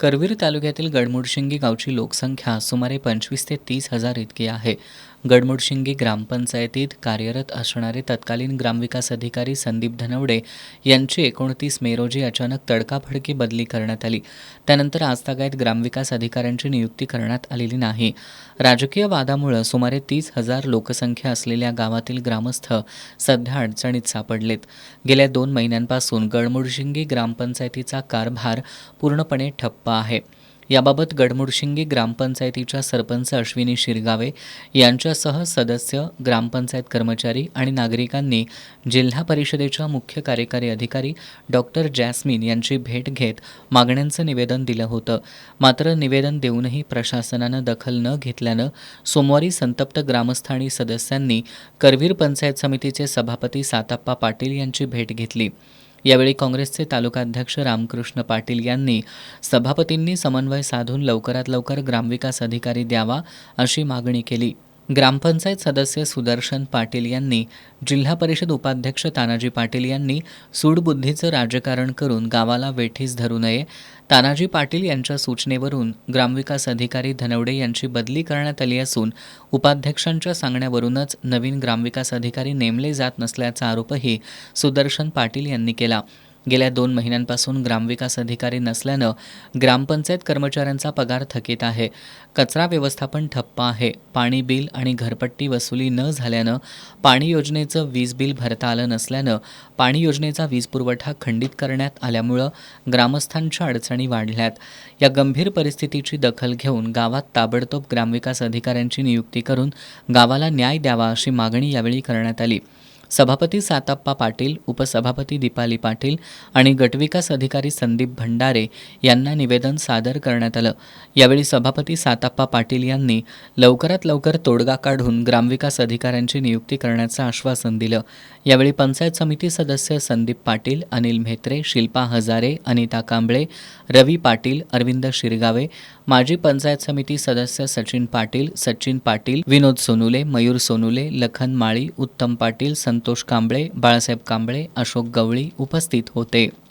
करवीर तालुक्यातील गडमुडशिंगी गावची लोकसंख्या सुमारे 25 ते 30,000 इतकी आहे. गडमुडशिंगी ग्रामपंचायतीत कार्यरत असणारे तत्कालीन ग्रामविकास अधिकारी संदीप धनवडे यांची 29 मे रोजी अचानक तडकाफडकी बदली करण्यात आली. त्यानंतर आजतागायत ग्रामविकास अधिकाऱ्यांची नियुक्ती करण्यात आलेली नाही. राजकीय वादामुळे सुमारे 30,000 लोकसंख्या असलेल्या गावातील ग्रामस्थ सध्या अडचणीत सापडलेत. गेल्या 2 महिन्यांपासून गडमुडशिंगी ग्रामपंचायतीचा कारभार पूर्णपणे ठप्प आहे. याबाबत गडमुडशिंगी ग्रामपंचायतीच्या सरपंच अश्विनी शिरगावे यांच्यासह सदस्य, ग्रामपंचायत कर्मचारी आणि नागरिकांनी जिल्हा परिषदेच्या मुख्य कार्यकारी अधिकारी डॉक्टर जॅस्मिन यांची भेट घेत मागण्यांचं निवेदन दिलं होतं. मात्र निवेदन देऊनही प्रशासनानं दखल न घेतल्यानं सोमवारी संतप्त ग्रामस्थ आणि सदस्यांनी करवीर पंचायत समितीचे सभापती साताप्पा पाटील यांची भेट घेतली. यावेळी काँग्रेसचे तालुकाध्यक्ष रामकृष्ण पाटील यांनी सभापतींनी समन्वय साधून लवकरात लवकर ग्रामविकास अधिकारी द्यावा अशी मागणी केली. ग्रामपंचायत सदस्य सुदर्शन पाटील यांनी जिल्हा परिषद उपाध्यक्ष तानाजी पाटील यांनी सूडबुद्धीचं राजकारण करून गावाला वेठीस धरू नये. तानाजी पाटील यांच्या सूचनेवरून ग्रामविकास अधिकारी धनवडे यांची बदली करण्यात आली असून उपाध्यक्षांच्या सांगण्यावरूनच नवीन ग्रामविकास अधिकारी नेमले जात नसल्याचा आरोपही सुदर्शन पाटील यांनी केला. गेल्या 2 महिन्यांपासून ग्रामविकास अधिकारी नसल्यानं ग्रामपंचायत कर्मचाऱ्यांचा पगार थकीत आहे. कचरा व्यवस्थापन ठप्प आहे. पाणी बिल आणि घरपट्टी वसुली न झाल्यानं पाणी योजनेचं वीज बिल भरता आलं नसल्यानं पाणी योजनेचा वीज पुरवठा खंडित करण्यात आल्यामुळं ग्रामस्थांच्या अडचणी वाढल्यात. या गंभीर परिस्थितीची दखल घेऊन गावात ताबडतोब ग्रामविकास अधिकाऱ्यांची नियुक्ती करून गावाला न्याय द्यावा अशी मागणी यावेळी करण्यात आली. सभापती साताप्पा पाटील, उपसभापती दीपाली पाटील आणि गटविकास अधिकारी संदीप भंडारे यांना निवेदन सादर करण्यात आलं. यावेळी सभापती साताप्पा पाटील यांनी लवकरात लवकर तोडगा काढून ग्रामविकास अधिकाऱ्यांची नियुक्ती करण्याचं आश्वासन दिलं. यावेळी पंचायत समिती सदस्य संदीप पाटील, अनिल म्हेत्रे, शिल्पा हजारे, अनिता कांबळे, रवी पाटील, अरविंद शिरगावे, माजी पंचायत समिती सदस्य सचिन पाटील, विनोद सोनुले, मयूर सोनुले, लखन माळी, उत्तम पाटील, संतोष कांबळे, बाळासाहेब कांबळे, अशोक गवळी उपस्थित होते.